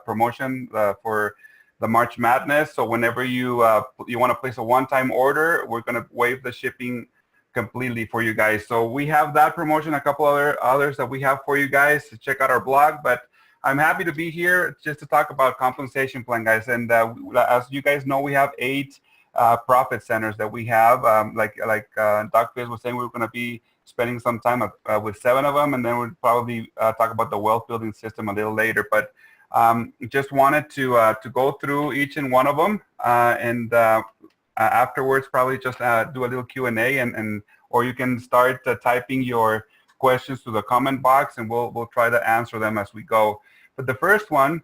promotion for the March Madness. So whenever you want to place a one-time order, we're going to waive the shipping completely for you guys. So we have that promotion, a couple others that we have for you guys. Check out our blog. But I'm happy to be here just to talk about compensation plan, guys. And as you guys know, we have 8 profit centers that we have. Like Doc Fizz was saying, we're going to be spending some time with 7 of them, and then we'll probably talk about the wealth building system a little later. But just wanted to go through each and one of them, and afterwards probably just do a little Q&A, and or you can start typing your questions to the comment box, and we'll try to answer them as we go. But the first one,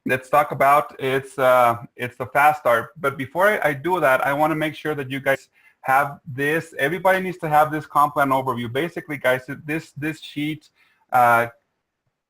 let's talk about it's the fast start. But before I do that, I want to make sure that you guys have this. Everybody needs to have this comp plan overview. Basically, guys, this sheet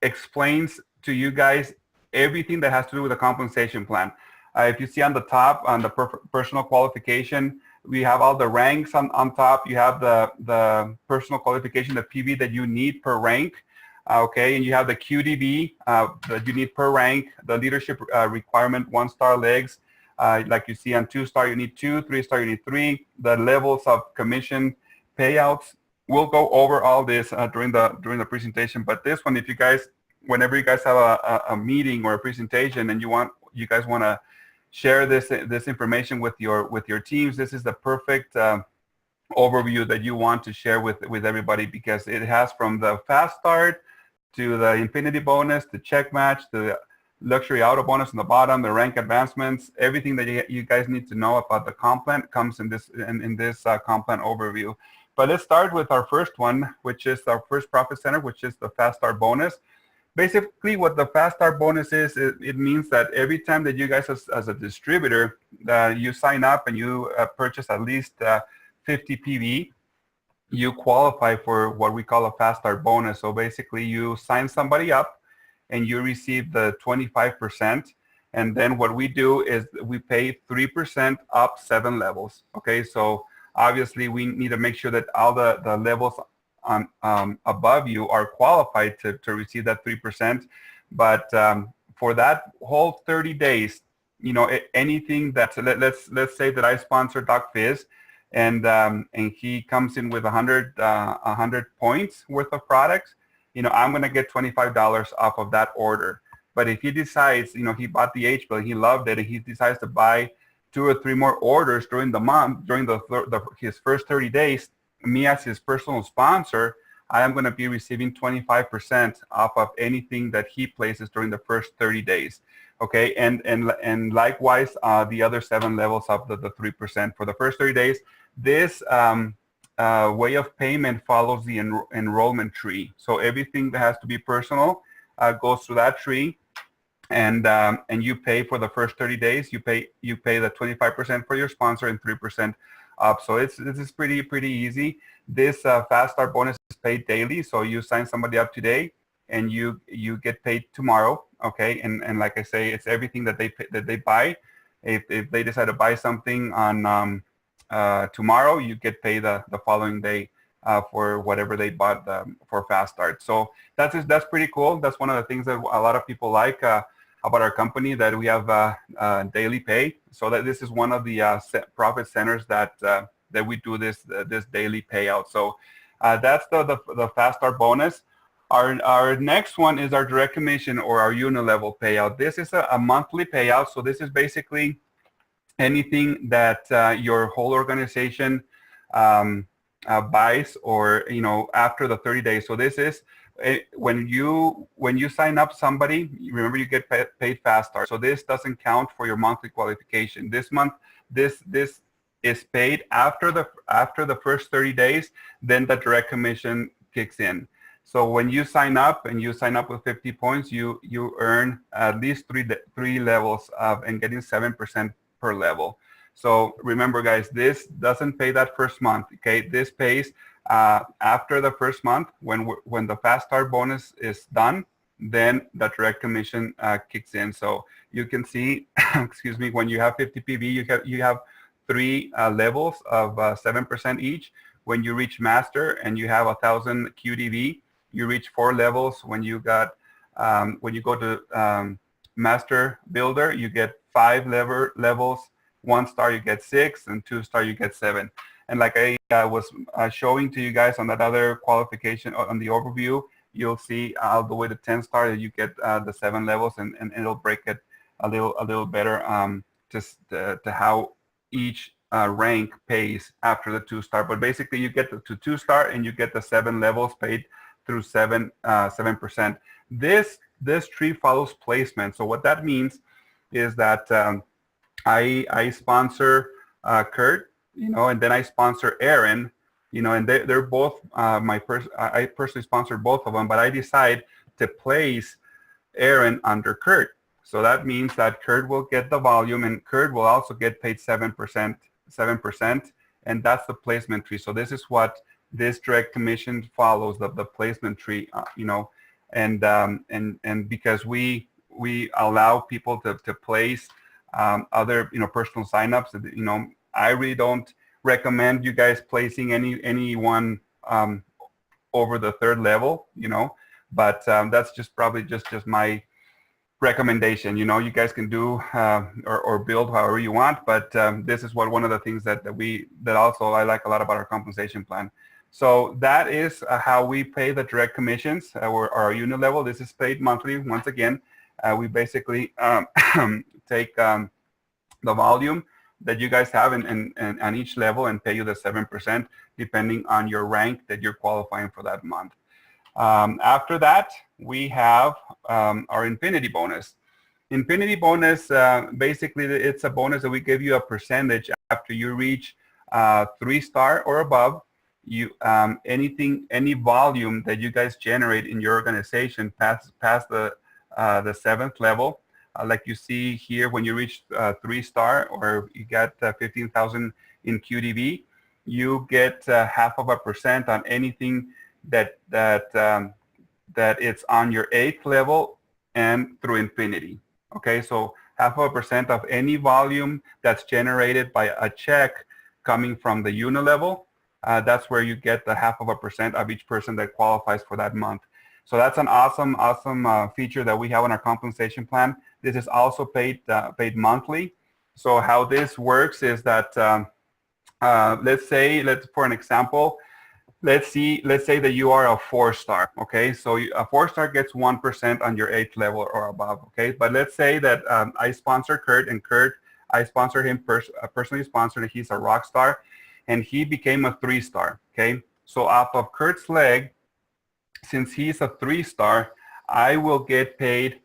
explains to you guys everything that has to do with the compensation plan. If you see on the top, on the personal qualification, we have all the ranks on top. You have the personal qualification, the PV that you need per rank. Okay, and you have the QDB that you need per rank, the leadership requirement, 1-star legs. Like you see on 2-star, you need 2, 3-star, you need 3. The levels of commission payouts. We'll go over all this during the presentation. But this one, if you guys, whenever you guys have a meeting or a presentation and you guys want to share this information with your teams, this is the perfect overview that you want to share with everybody, because it has from the fast start to the infinity bonus, the check match, the luxury auto bonus on the bottom, the rank advancements, everything that you guys need to know about the comp plan comes in this comp plan overview. But let's start with our first one, which is our first profit center, which is the fast start bonus. Basically, what the fast start bonus is, it means that every time that you guys as a distributor, you sign up and you purchase at least 50 PV, you qualify for what we call a fast start bonus. So basically, you sign somebody up and you receive the 25%. And then what we do is we pay 3% up 7 levels. Okay, so obviously we need to make sure that all the levels above you are qualified to receive that 3%. But for that whole 30 days, you know, anything that, let's say that I sponsor Doc Fizz, and he comes in with 100 points worth of products, you know, I'm going to get $25 off of that order. But if he decides, you know, he bought the H bill, he loved it, and he decides to buy 2 or 3 more orders during the month, during his first 30 days, me as his personal sponsor, I am going to be receiving 25% off of anything that he places during the first 30 days. Okay, and likewise, the other 7 levels of the 3% for the first 30 days. This way of payment follows the enrollment tree. So everything that has to be personal goes through that tree, and you pay for the first 30 days. You pay the 25% for your sponsor and 3% up. So this is pretty easy. This fast start bonus is paid daily. So you sign somebody up today, and you get paid tomorrow. Okay, and like I say, it's everything that they buy. If they decide to buy something on tomorrow, you get paid the following day for whatever they bought for fast start. So that's pretty cool. That's one of the things that a lot of people like about our company, that we have daily pay. So that this is one of the profit centers that we do this daily payout. So that's the fast start bonus. Our next one is our direct commission, or our unilevel payout. This is a monthly payout. So this is basically anything that your whole organization buys, or, you know, after the 30 days. So this is when you sign up somebody, remember, you get paid fast start. So this doesn't count for your monthly qualification. This month, this is paid after the first 30 days. Then the direct commission kicks in. So when you sign up, and you sign up with 50 points, you earn at least three levels of, and getting 7% per level. So remember, guys, this doesn't pay that first month. Okay, this pays after the first month, when the fast start bonus is done. Then the direct commission kicks in. So you can see, excuse me, when you have 50 PV, you have 3 levels of 7% each. When you reach master and you have 1,000 QDV, you reach 4 levels. When you go to master builder, you get 5 levels. 1 star, you get 6, and 2 star, you get 7. And like I was showing to you guys on that other qualification on the overview, you'll see all the way to 10 star that you get the 7 levels, and it'll break it a little better just to how each rank pays after the 2 star. But basically, you get to 2 star and you get the 7 levels paid through 7%. This tree follows placement. So what that means is that I sponsor Kurt, and then I sponsor Aaron, and they're both I personally sponsor both of them, but I decide to place Aaron under Kurt. So that means that Kurt will get the volume, and Kurt will also get paid 7%, and that's the placement tree. So this is what this direct commission follows, the placement tree, and because we allow people to place other personal signups, I really don't recommend you guys placing anyone over the 3rd level, but that's just probably just my recommendation. You guys can do or build however you want, but this is one of the things that also I like a lot about our compensation plan. So that is how we pay the direct commissions, or our unit level. This is paid monthly. Once again, we basically take the volume that you guys have and on each level and pay you the 7% depending on your rank that you're qualifying for that month. After that, we have our infinity bonus. Infinity bonus, basically, it's a bonus that we give you a percentage after you reach 3 star or above. Any volume that you guys generate in your organization past the 7th level, like you see here, when you reach 3 star or you get 15,000 in QDB, you get 0.5% on anything that it's on your 8th level and through infinity. Okay, so 0.5% of any volume that's generated by a check coming from the unit level. That's where you get the 0.5% of each person that qualifies for that month. So that's an awesome feature that we have in our compensation plan. This is also paid monthly. So how this works is that for an example, let's say that you are a 4 star. Okay, so a 4 star gets 1% on your 8th level or above. Okay, but let's say that I sponsor Kurt, and Kurt, I sponsor him personally sponsored. He's a rock star, and he became a 3 star. Okay, so off of Kurt's leg, since he's a 3 star, I will get paid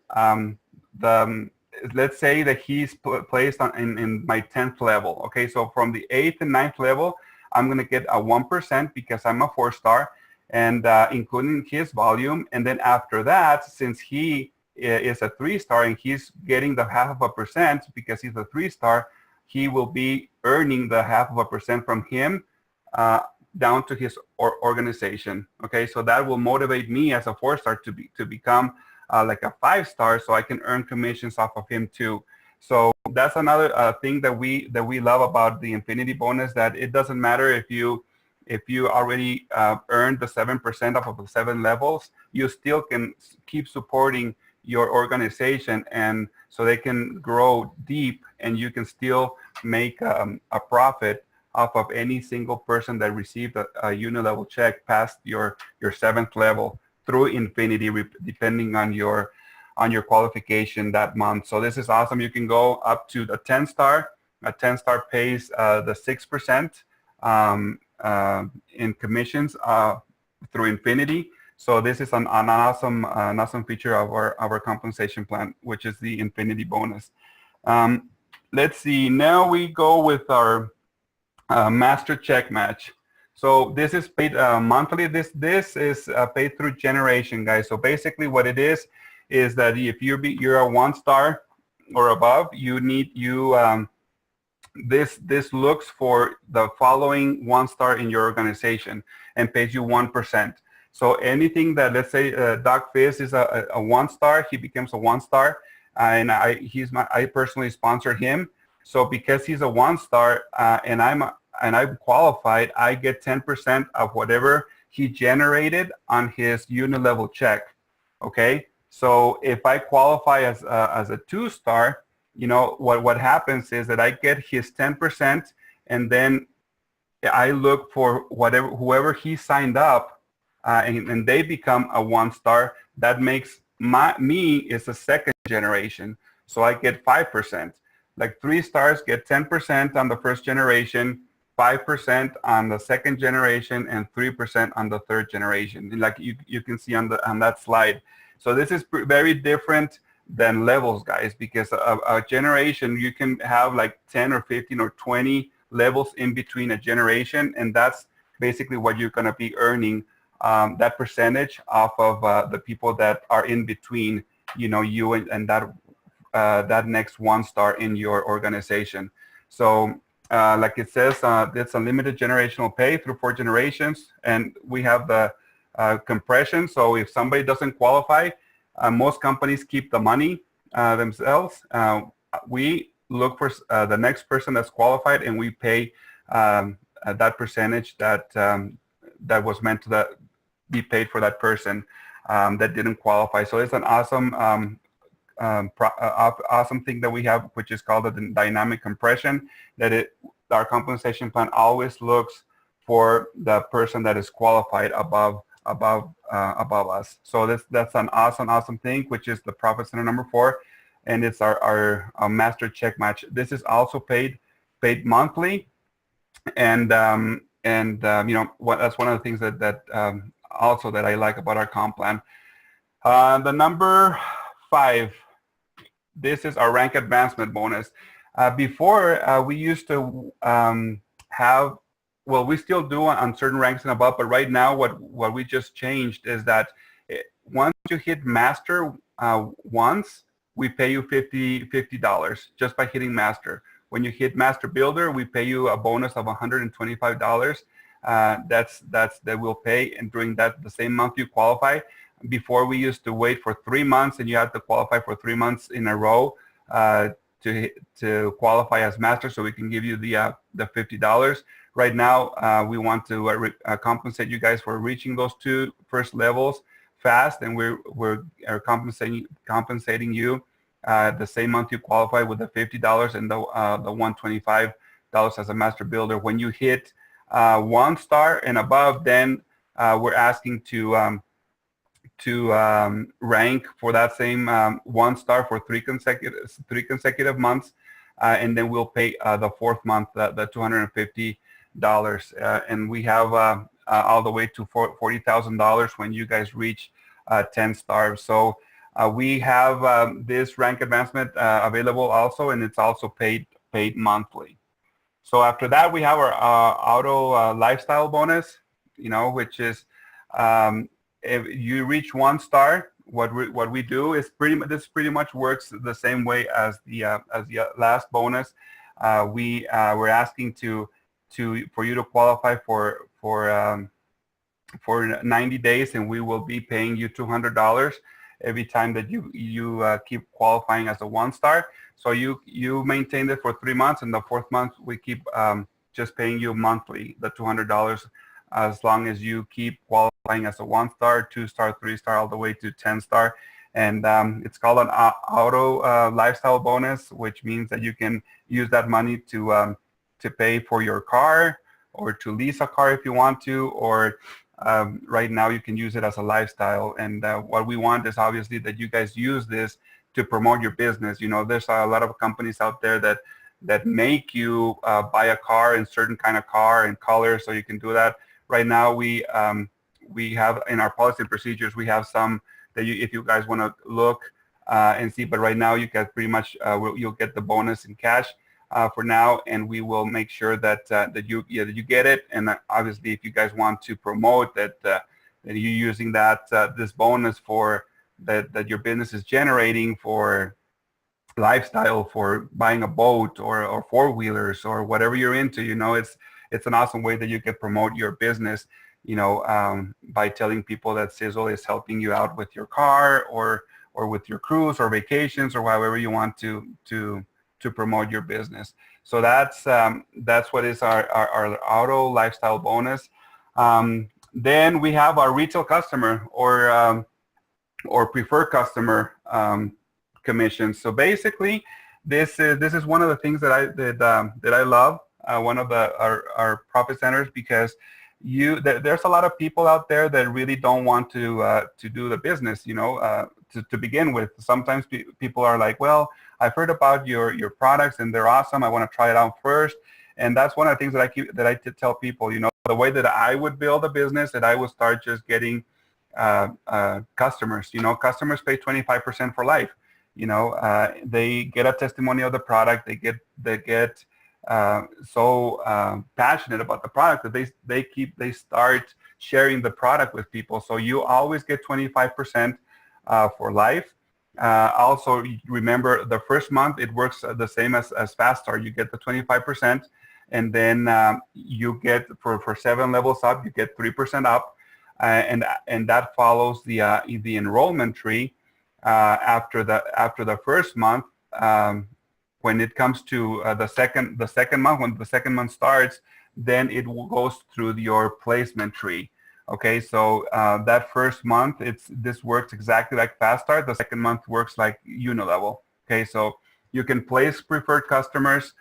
let's say that he's placed in my 10th level. Okay, so from the 8th and 9th level, I'm going to get a 1% because I'm a 4 star, and including his volume. And then after that, since he is a 3 star and he's getting the 0.5% because he's a 3 star, he will be earning the 0.5% from him down to his organization. Okay, so that will motivate me as a 4 star to become like a 5 star, so I can earn commissions off of him too. So that's another thing that we love about the infinity bonus, that it doesn't matter if you already earned the 7% off of the 7 levels, you still can keep supporting your organization, and so they can grow deep, and you can still make a profit off of any single person that received a unit level check past your 7th level through infinity, depending on your qualification that month. So this is awesome. You can go up to the 10 star. A 10 star pays the 6% in commissions through infinity. So this is an awesome feature of our compensation plan, which is the infinity bonus. Let's see. Now we go with our master check match. So this is paid monthly. This is paid through generation, guys. So basically, what it is that if you're a 1 star or above, this looks for the following 1 star in your organization and pays you 1%. So anything that, let's say Doc Fizz is a 1 star, he becomes a 1 star, and I personally sponsored him. So because he's a 1 star and I'm qualified, I get 10% of whatever he generated on his unit level check. Okay, So if I qualify as a 2-star, you know, what happens is that I get his 10%, and then I look for whoever he signed up, and they become a 1-star. That makes me is a second generation, so I get 5%. Like 3 stars get 10% on the first generation, 5% on the second generation, and 3% on the third generation. Like you can see on that slide. So this is very different than levels, guys, because a generation, you can have like 10 or 15 or 20 levels in between a generation, and that's basically what you're going to be earning, that percentage off of the people that are in between, you know, you and that next 1-star in your organization. So like it says, it's unlimited generational pay through 4 generations, and we have the compression. So if somebody doesn't qualify, most companies keep the money themselves. We look for the next person that's qualified, and we pay that percentage that that was meant to be paid for that person that didn't qualify. So it's an awesome awesome thing that we have, which is called the dynamic compression, that our compensation plan always looks for the person that is qualified above us. So that's an awesome thing, which is the profit center number 4, and it's our master check match. This is also paid monthly, and you know that's one of the things that also that I like about our comp plan. The number 5, this is our rank advancement bonus. Before we used to have, well, we still do on certain ranks and above, but right now what we just changed is that once you hit master once, we pay you $50 just by hitting master. When you hit master builder, we pay you a bonus of $125. That we'll pay, and during the same month you qualify. Before, we used to wait for 3 months, and you had to qualify for 3 months in a row to qualify as master, so we can give you the $50. Right now, we want to compensate you guys for reaching those 2 first levels fast, and we're compensating you the same month you qualify with the $50 and the $125 as a master builder. When you hit 1-star and above, then we're asking to rank for that same 1-star for 3 consecutive months, and then we'll pay the 4th month the $250, and we have all the way to $40,000 when you guys reach 10 stars. So we have this rank advancement available also, and it's also paid monthly. So after that, we have our auto lifestyle bonus, you know, which is if you reach 1-star, what we do is this pretty much works the same way as the last bonus. We're asking for you to qualify for 90 days, and we will be paying you $200 every time that you keep qualifying as a 1-star. So you maintain it for 3 months, and the 4th month we keep just paying you monthly the $200 as long as you keep qualifying as a 1-star, 2-star, 3-star, all the way to 10-star. And it's called an auto lifestyle bonus, which means that you can use that money to pay for your car, or to lease a car if you want to, or right now you can use it as a lifestyle. And what we want is obviously that you guys use this to promote your business. You know, there's a lot of companies out there that make you buy a car in certain kind of car and color, so you can do that. Right now we have in our policy and procedures, we have some that if you guys want to look and see, but right now you get pretty much you'll get the bonus in cash for now, and we will make sure that that you get it. And obviously, if you guys want to promote that you're using this bonus for that your business is generating for lifestyle, for buying a boat or 4-wheelers or whatever you're into, you know, it's an awesome way that you can promote your business, you know, by telling people that Sisel is helping you out with your car or with your cruise or vacations or however you want to promote your business. So that's what is our auto lifestyle bonus. Then we have our retail customer, or or preferred customer commissions. So basically, this is one of the things that I love. One of our profit centers, because there's a lot of people out there that really don't want to do the business, to begin with. Sometimes people are like, well, I've heard about your products and they're awesome. I want to try it out first. And that's one of the things that I tell people, the way that I would build a business, that I would start just getting customers. Customers pay 25% for life. They get a testimony of the product. They get so passionate about the product that they start sharing the product with people. So you always get 25% for life. Also, remember, the first month it works the same as Fast Start. You get the 25%, and then you get for 7 levels up, you get 3% up, and that follows the enrollment tree after the first month. When it comes to the second month, when the second month starts, then it goes through your placement tree. Okay, so that first month, this works exactly like Fast Start. The second month works like Unilevel. Okay, so you can place preferred customers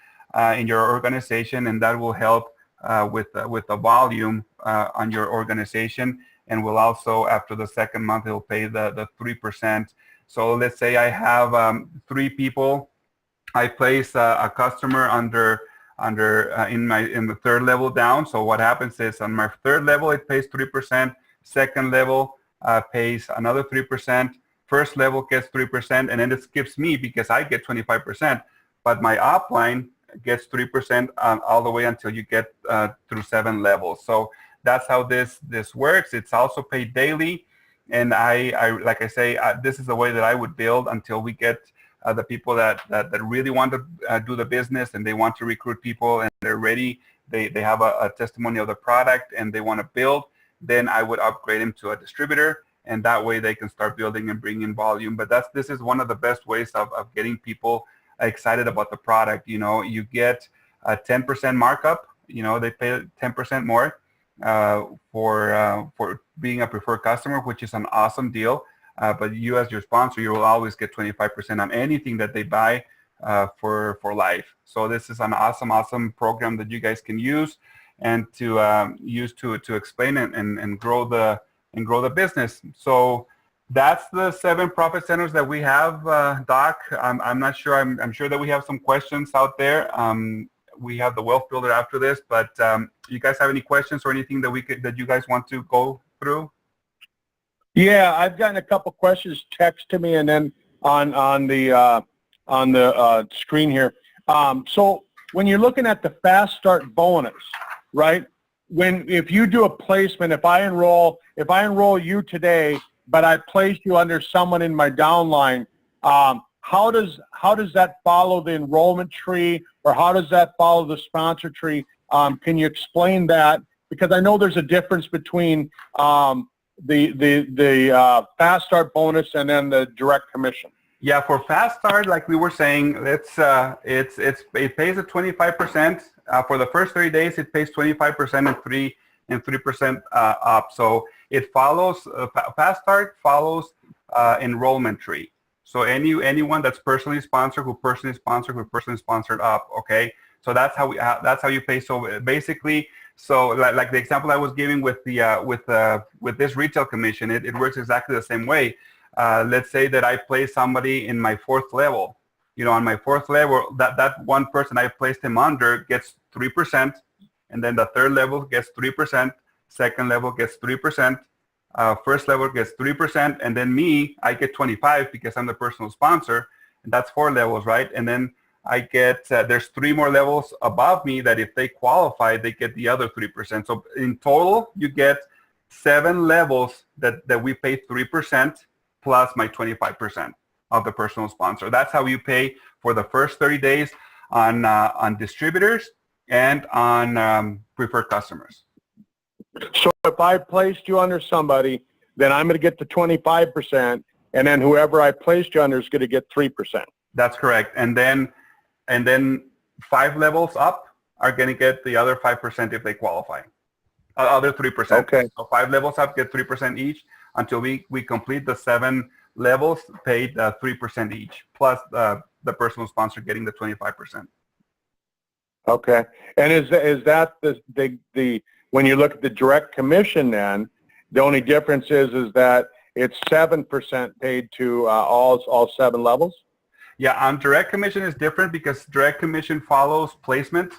in your organization, and that will help with the volume on your organization, and will also, after the second month, it will pay the 3%. So let's say I have 3 people. I place a customer in the third level down. So what happens is, on my third level, it pays 3%. Second level pays another 3%. First level gets 3%, and then it skips me because I get 25%. But my upline gets 3% all the way until you get through 7 levels. So that's how this works. It's also paid daily, and I like I say, this is the way that I would build until we get the people that really want to do the business, and they want to recruit people, and they're ready. They have a testimony of the product, and they want to build. Then I would upgrade them to a distributor, and that way they can start building and bringing volume. But this is one of the best ways of getting people excited about the product. You get a 10% markup. They pay 10% more for being a preferred customer, which is an awesome deal. But you, as your sponsor, you will always get 25% on anything that they buy for life. So this is an awesome program that you guys can use and to use to explain and grow the business. So that's the 7 profit centers that we have, Doc. I'm not sure. I'm sure that we have some questions out there. We have the wealth builder after this, but you guys have any questions or anything that you guys want to go through? Yeah, I've gotten a couple questions text to me, and then on the screen here. So when you're looking at the Fast Start bonus, right? If you do a placement, if I enroll you today, but I place you under someone in my downline, how does that follow the enrollment tree, or how does that follow the sponsor tree? Can you explain that? Because I know there's a difference between the Fast Start bonus and then the direct commission. Yeah, for Fast Start, like we were saying, it pays at 25%. For the first 30 days, it pays 25% and 3% up. So it follows Fast Start follows enrollment tree. So anyone that's personally sponsored, who personally sponsored up. Okay, so that's how you pay. So basically. So like the example I was giving with this retail commission, it works exactly the same way. Let's say that I place somebody in my 4th level. On my 4th level, that one person I placed him under gets 3%, and then the 3rd level gets 3%, second level gets 3%, first level gets 3%, and then me, I get 25 because I'm the personal sponsor, and that's 4 levels, right? And then I get, there's 3 more levels above me that if they qualify, they get the other 3%. So in total, you get 7 levels that we pay 3% plus my 25% of the personal sponsor. That's how you pay for the first 30 days on distributors and on preferred customers. So if I placed you under somebody, then I'm going to get the 25%, and then whoever I placed you under is going to get 3%. That's correct. And then 5 levels up are going to get the other 5% if they qualify. Other 3%. Okay. So 5 levels up get 3% each. until we complete the 7 levels, paid 3% each, plus the personal sponsor getting the 25%. Okay. And is that the when you look at the direct commission, then the only difference is that it's 7% paid to all 7 levels? Yeah, on direct commission is different because direct commission follows placement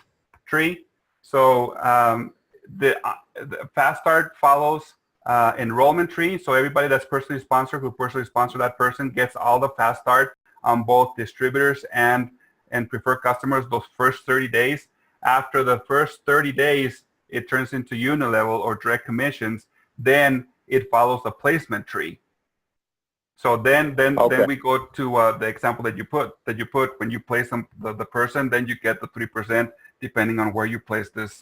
tree. So the Fast Start follows enrollment tree. So everybody that's personally sponsored, who personally sponsored that person, gets all the Fast Start on both distributors and preferred customers those first 30 days. After the first 30 days, it turns into unilevel or direct commissions. Then it follows the placement tree. So then we go to the example that you put when you place the person, then you get the 3% depending on where you place this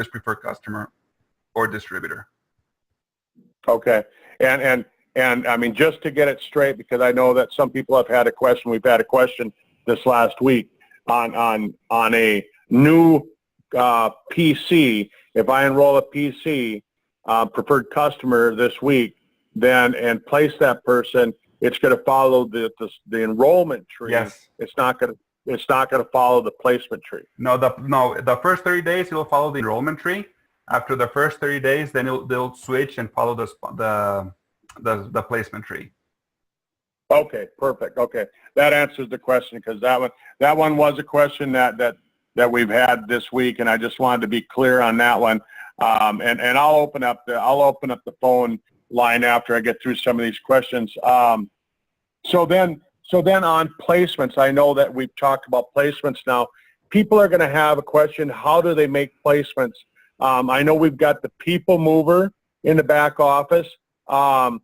preferred customer or distributor. Okay. And I mean, just to get it straight, because I know that some people have had a question. We've had a question this last week on a new PC. If I enroll a PC preferred customer this week, then and place that person, it's going to follow the enrollment tree. Yes. It's not going to follow the placement tree. No, the first 30 days it will follow the enrollment tree. After the first 30 days, then they'll switch and follow the placement tree. Okay, perfect. Okay, that answers the question, because that one was a question that we've had this week, and I just wanted to be clear on that one. And I'll open up the phone line after I get through some of these questions. So then on placements, I know that we've talked about placements now. People are going to have a question: how do they make placements? I know we've got the people mover in the back office. And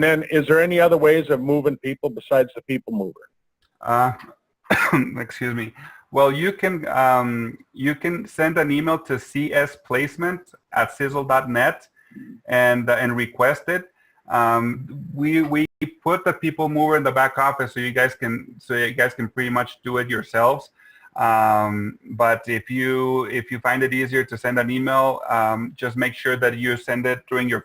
then is there any other ways of moving people besides the people mover? Excuse me. Well, you can send an email to csplacement@sisel.net and request it. We put the people mover in the back office so you guys can pretty much do it yourselves. But if you find it easier to send an email, just make sure that you send it during the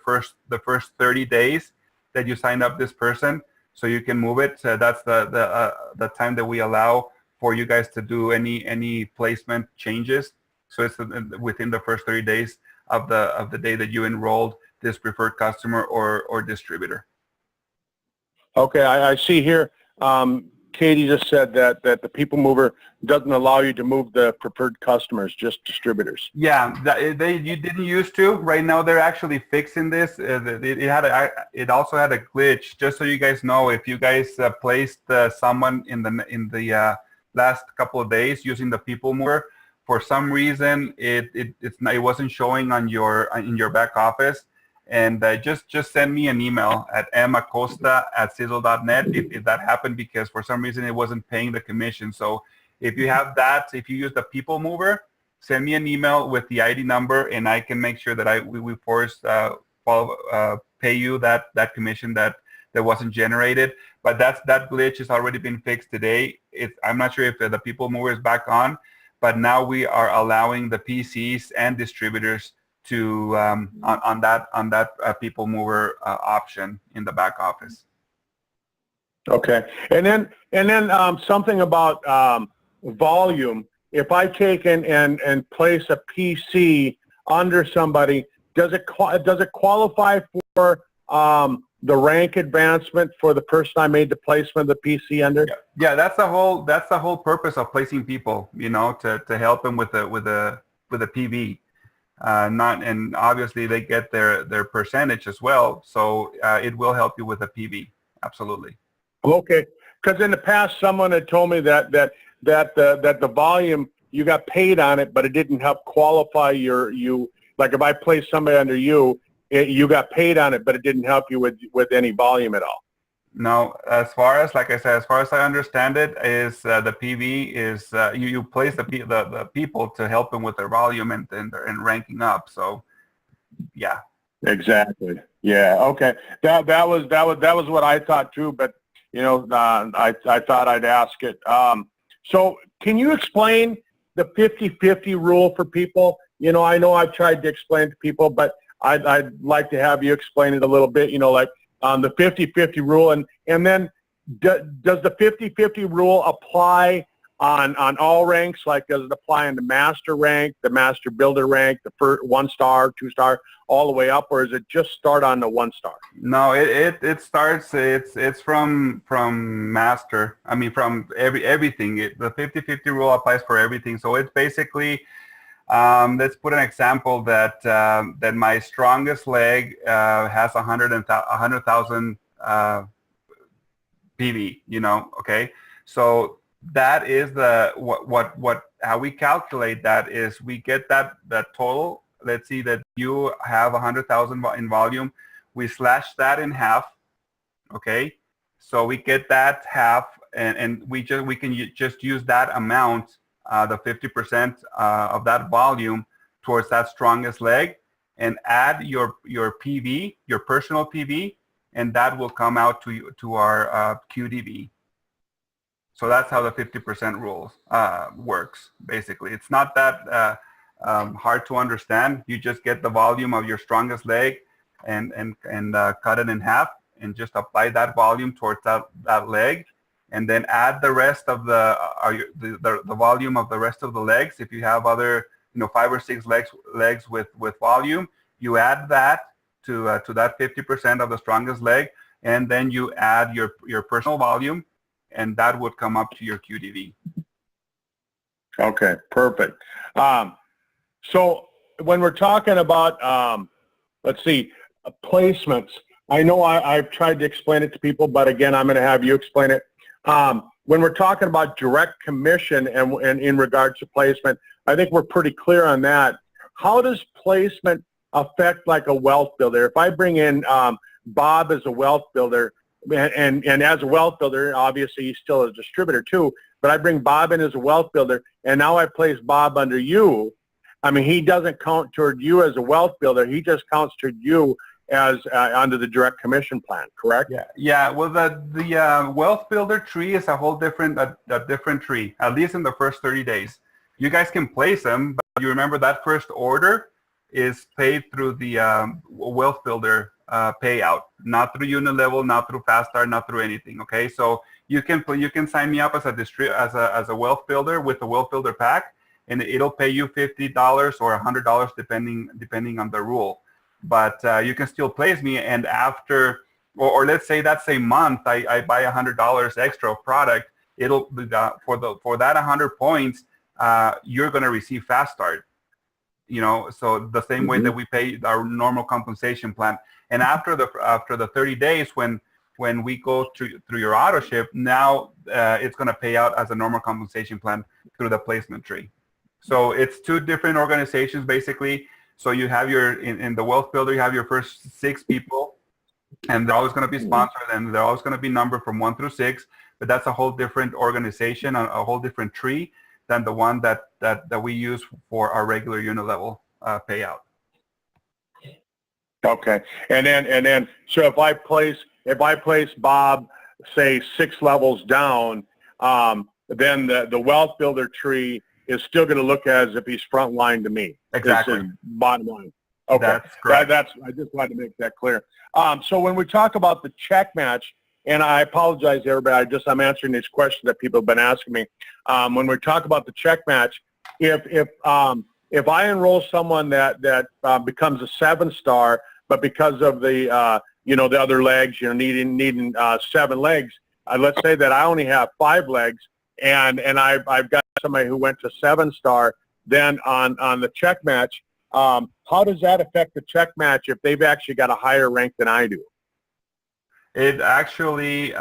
first 30 days that you signed up this person, so you can move it. That's the time that we allow for you guys to do any placement changes. So it's within the first 30 days of the day that you enrolled this preferred customer or distributor. Okay, I see here. Katie just said that the people mover doesn't allow you to move the preferred customers, just distributors. Yeah, you didn't used to. Right now, they're actually fixing this. It also had a glitch. Just so you guys know, if you guys placed someone in the last couple of days using the people mover, for some reason it wasn't showing in your back office. And just send me an email at macosta@sisel.net if that happened, because for some reason it wasn't paying the commission. So if you have that, if you use the people mover, send me an email with the ID number, and I can make sure that we pay you that commission that wasn't generated. But that glitch has already been fixed today. I'm not sure if the people mover is back on, but now we are allowing the PCs and distributors to on that people mover option in the back office. Okay, and then something about volume. If I take and place a PC under somebody, does it qualify for the rank advancement for the person I made the placement of the PC under? Yeah, that's the whole purpose of placing people. To help them with the PV. And obviously they get their percentage as well, so it will help you with the PV. Absolutely. Okay, because in the past someone had told me that the volume, you got paid on it, but it didn't help qualify you. Like if I placed somebody under you, you got paid on it, but it didn't help you with any volume at all. No, as far as I understand it, is the PV is you place the people to help them with their volume and ranking up. So, yeah. Exactly. Yeah. Okay. That was what I thought too. But I thought I'd ask it. So, can you explain the 50-50 rule for people? I know I've tried to explain it to people, but I'd like to have you explain it a little bit. Like the 50-50 rule, and then does the 50-50 rule apply on all ranks? Like, does it apply in the master rank, the master builder rank, the first 1-star, 2-star, all the way up, or is it just start on the 1-star? No, it starts. It's from master. I mean, from everything. The 50-50 rule applies for everything. So it's basically, let's put an example that that my strongest leg has 100,000 PV. You know, okay. So that is the what how we calculate that is we get that total. Let's see that you have 100,000 in volume. We slash that in half, okay? So we get that half, and we can just use that amount, the 50% of that volume, towards that strongest leg, and add your PV, your personal PV, and that will come out to our QDV. So that's how the 50% rule works. Basically, it's not that hard to understand. You just get the volume of your strongest leg and cut it in half, and just apply that volume towards that leg, and then add the rest of the volume of the rest of the legs. If you have other 5 or 6 legs with volume, you add that to that 50% of the strongest leg, and then you add your personal volume, and that would come up to your QDV. Okay, perfect. So when we're talking about, let's see, placements, I know I've tried to explain it to people, but again, I'm going to have you explain it. When we're talking about direct commission and in regards to placement, I think we're pretty clear on that. How does placement affect like a wealth builder? If I bring in Bob as a wealth builder, and as a wealth builder, obviously he's still a distributor too, but I bring Bob in as a wealth builder, and now I place Bob under you. I mean, he doesn't count toward you as a wealth builder. He just counts toward you as under the direct commission plan, correct? Yeah. Well, the wealth builder tree is a whole different different tree. At least in the first 30 days, you guys can place them, but you remember that first order is paid through the wealth builder payout, not through unit level, not through fast start, not through anything. Okay, so you can sign me up as a wealth builder with a wealth builder pack, and it'll pay you $50 or $100 depending on the rule. But you can still place me, and after, or let's say that same month, I buy $100 extra of product. It'll for that 100 points, you're going to receive fast start. So the same way that we pay our normal compensation plan. And after the 30 days, when we go through your auto ship, now it's going to pay out as a normal compensation plan through the placement tree. So it's 2 different organizations basically. So you have in the wealth builder, you have your first 6 people, and they're always going to be sponsored, and they're always going to be numbered from 1 through 6. But that's a whole different organization, a whole different tree than the one that we use for our regular unit level payout. Okay, and then so if I place Bob, say 6 levels down, then the wealth builder tree is still going to look as if he's front line to me. Exactly. Bottom line. Okay, that's correct. I just wanted to make that clear. So when we talk about the check match, and I apologize to everybody, I'm answering these questions that people have been asking me. When we talk about the check match, if I enroll someone that becomes a 7-star, but because of the the other legs, needing 7 legs, let's say that I only have 5 legs, and I've got somebody who went to 7-star, then on the check match, how does that affect the check match if they've actually got a higher rank than I do? It actually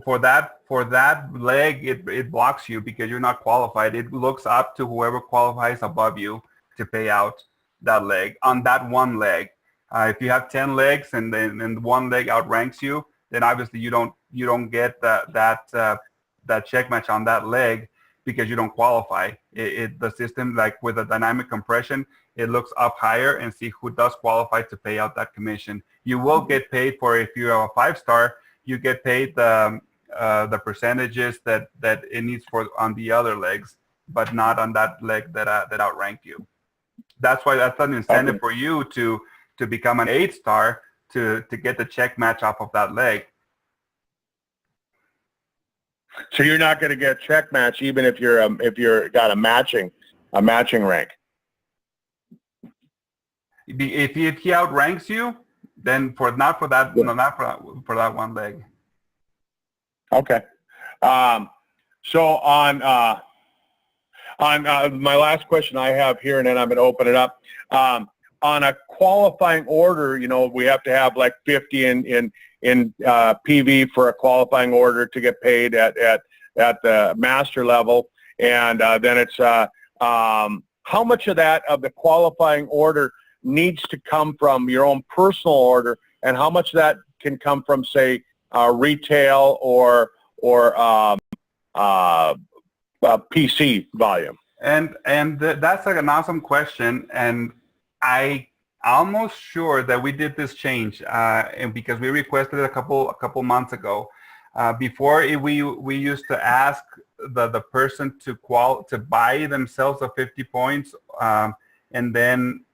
for that leg, it blocks you because you're not qualified. It looks up to whoever qualifies above you to pay out that leg on that one leg. If you have 10 legs and then one leg outranks you, then obviously you don't get that check match on that leg because you don't qualify. The system, like with a dynamic compression, it looks up higher and see who does qualify to pay out that commission. You will get paid for, if you have a 5-star, you get paid the percentages that it needs for on the other legs, but not on that leg that outranked you. That's why that's an incentive for you to become an 8-star, to get the check match off of that leg. So you're not going to get check match even if you're got a matching rank. If he outranks you, then not for that one leg. Okay. So on my last question I have here, and then I'm going to open it up. On a qualifying order, we have to have like 50 in PV for a qualifying order to get paid at the master level, and then it's how much of the qualifying order needs to come from your own personal order, and how much of that can come from, say, retail or PC volume? And that's like an awesome question, and I almost sure that we did this change, and because we requested it a couple months ago. Before we used to ask the person to buy themselves a 50 points, and then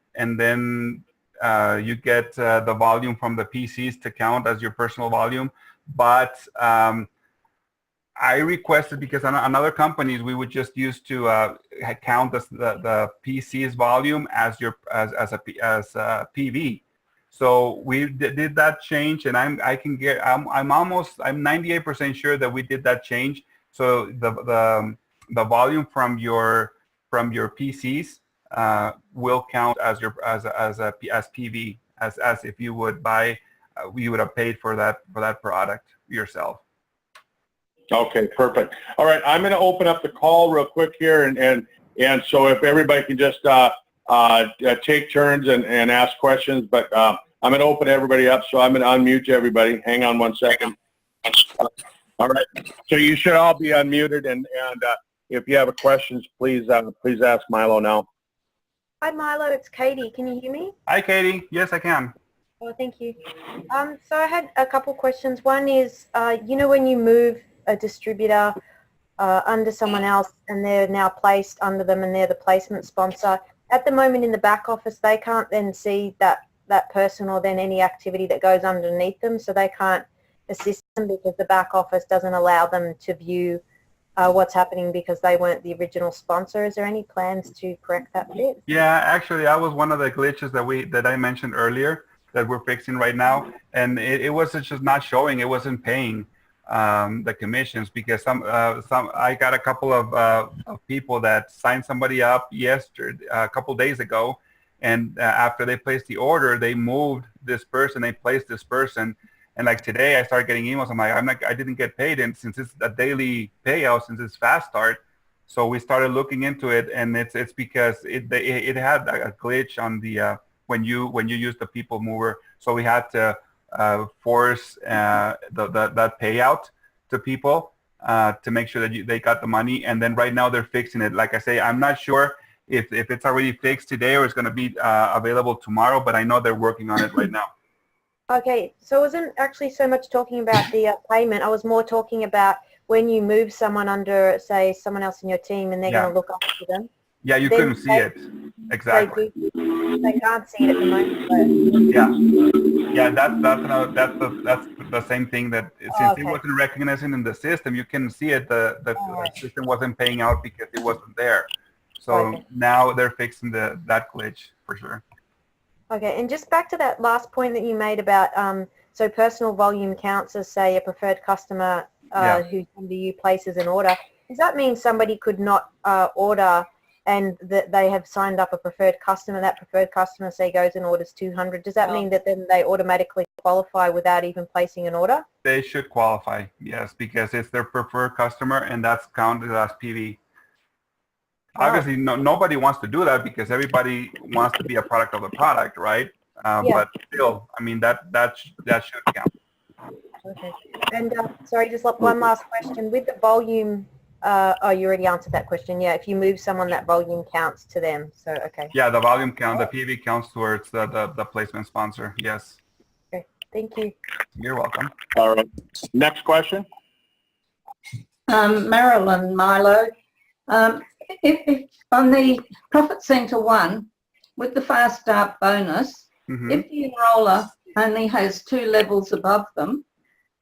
you get the volume from the PCs to count as your personal volume. But I requested, because on other companies we would just use to count the PC's volume as PV. So we did that change, and I'm 98% sure that we did that change. So the volume from your PCs will count as PV, as if you would buy, you would have paid for that product yourself. Okay, perfect. All right, I'm going to open up the call real quick here, and so if everybody can just take turns and ask questions, but I'm going to open everybody up, so I'm going to unmute everybody. Hang on one second. All right, so you should all be unmuted, and if you have questions, please ask Milo now. Hi Milo, it's Katie. Can you hear me? Hi Katie. Yes, I can. Oh, thank you. So I had a couple questions. One is, when you move a distributor under someone else and they're now placed under them and they're the placement sponsor, at the moment in the back office they can't then see that person or then any activity that goes underneath them, so they can't assist them because the back office doesn't allow them to view what's happening because they weren't the original sponsor. Is there any plans to correct that bit? Yeah, actually that was one of the glitches that I mentioned earlier that we're fixing right now, and it was just not showing. It wasn't paying the commissions because I got a couple of people that signed somebody up a couple days ago, and after they placed the order, they moved this person, they placed this person, and like today I started getting emails. I didn't get paid, and since it's a daily payout, since it's fast start, so we started looking into it, and it's because it had a glitch on the when you use the people mover, so we had to force that payout to people to make sure that they got the money, and then right now they're fixing it. Like I say, I'm not sure if it's already fixed today or it's going to be available tomorrow, but I know they're working on it right now. Okay, so I wasn't actually so much talking about the payment. I was more talking about when you move someone under, say, someone else in your team, and they're going to look after them. Yeah, you couldn't see it. Exactly. They can't see it at the moment. Yeah, that's the same thing, that since it wasn't recognizing in the system, you couldn't see it. The system wasn't paying out because it wasn't there. So now they're fixing that glitch for sure. Okay, and just back to that last point that you made about so personal volume counts as, say, a preferred customer who's under you places an order. Does that mean somebody could not order and that they have signed up a preferred customer, that preferred customer, say, goes and orders 200? Does that mean that then they automatically qualify without even placing an order? They should qualify, yes, because it's their preferred customer, and that's counted as PV. Obviously, nobody wants to do that because everybody wants to be a product of the product, right? But still, I mean, that should count. Okay. And sorry, just one last question. With the volume, you already answered that question. Yeah, if you move someone, that volume counts to them. So, okay. Yeah, the volume count, the PV counts towards the placement sponsor, yes. Okay, thank you. You're welcome. All right. Next question. Marilyn, Milo. If on the Profit Center 1, with the Fast Start bonus, if the enroller only has 2 levels above them,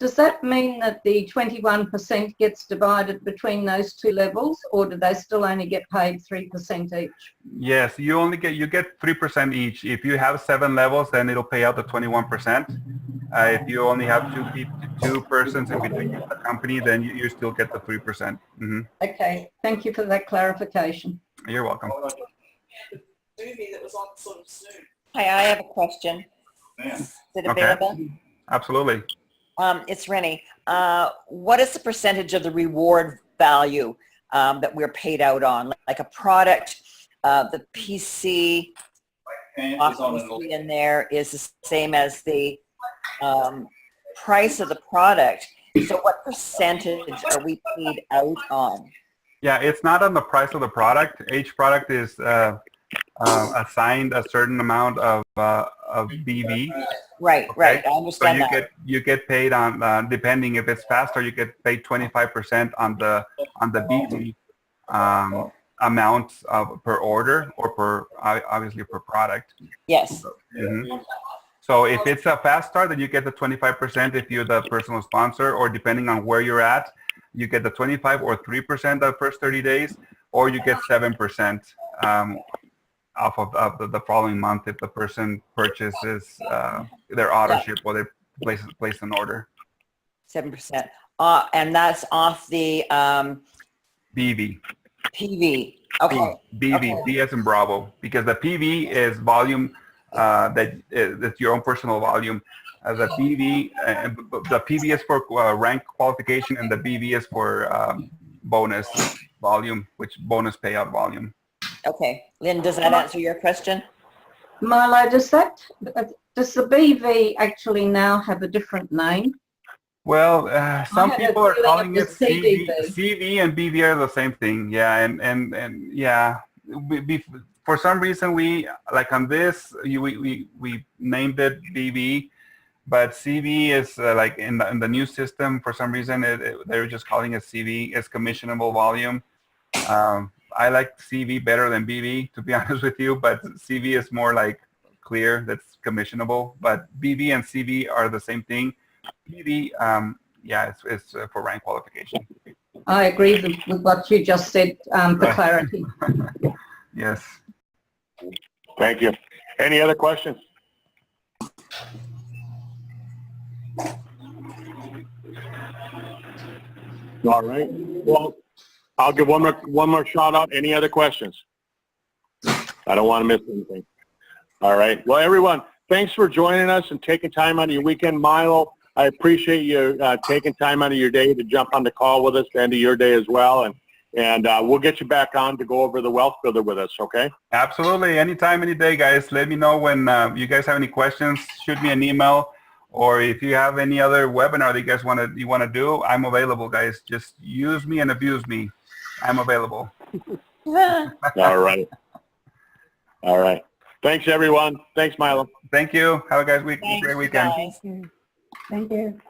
does that mean that the 21% gets divided between those 2 levels, or do they still only get paid 3% each? Yes, you get 3% each. If you have 7 levels, then it'll pay out the 21%. If you only have two persons in between the company, then you still get the 3%. Mm-hmm. Okay, thank you for that clarification. You're welcome. Hi, I have a question. Is it available? Okay. Absolutely. It's Rennie. What is the percentage of the reward value that we're paid out on? Like a product, the PC occupancy in there is the same as the price of the product. So what percentage are we paid out on? Yeah, it's not on the price of the product. Each product is assigned a certain amount of BV. Right, Okay? right. I understand so that. you get paid on depending if it's faster, you get paid 25% on the BV amount per order or per obviously per product. Yes. Mm-hmm. So if it's a fast start, then you get the 25% if you're the personal sponsor, or depending on where you're at, you get the 25 or 3% the first 30 days, or you get 7% off of the following month if the person purchases their auto ship or they place an order. 7%. And that's off the BV. PV. Okay. BV, Okay. B as in Bravo, because the PV is volume that's your own personal volume. The PV, the PV is for rank qualification, and the BV is for bonus volume, which bonus payout volume. Okay. Lynn, does that answer your question? Milo, does the BV actually now have a different name? Well, some had a people are feeling calling it it was CV. CVV. CV and BV are the same thing. Yeah, and yeah, for some reason we like on this we named it BV, but CV is like in the new system for some reason they're just calling it CV. It's commissionable volume. I like CV better than BV, to be honest with you, but CV is more like clear, that's commissionable, but BV and CV are the same thing. BV, yeah, it's for rank qualification. I agree with what you just said for clarity. Yes. Thank you. Any other questions? All right. Well, I'll give one more shout out. Any other questions? I don't want to miss anything. All right. Well, everyone, thanks for joining us and taking time out of your weekend. Milo, I appreciate you taking time out of your day to jump on the call with us, the end of your day as well. And we'll get you back on to go over the Wealth Builder with us, okay? Absolutely. Anytime, any day, guys. Let me know when you guys have any questions. Shoot me an email. Or if you have any other webinar that you guys want to do, I'm available, guys. Just use me and abuse me. I'm available. All right. All right. Thanks, everyone. Thanks, Milo. Thank you. Have a great Thanks, weekend. guys. Thank you.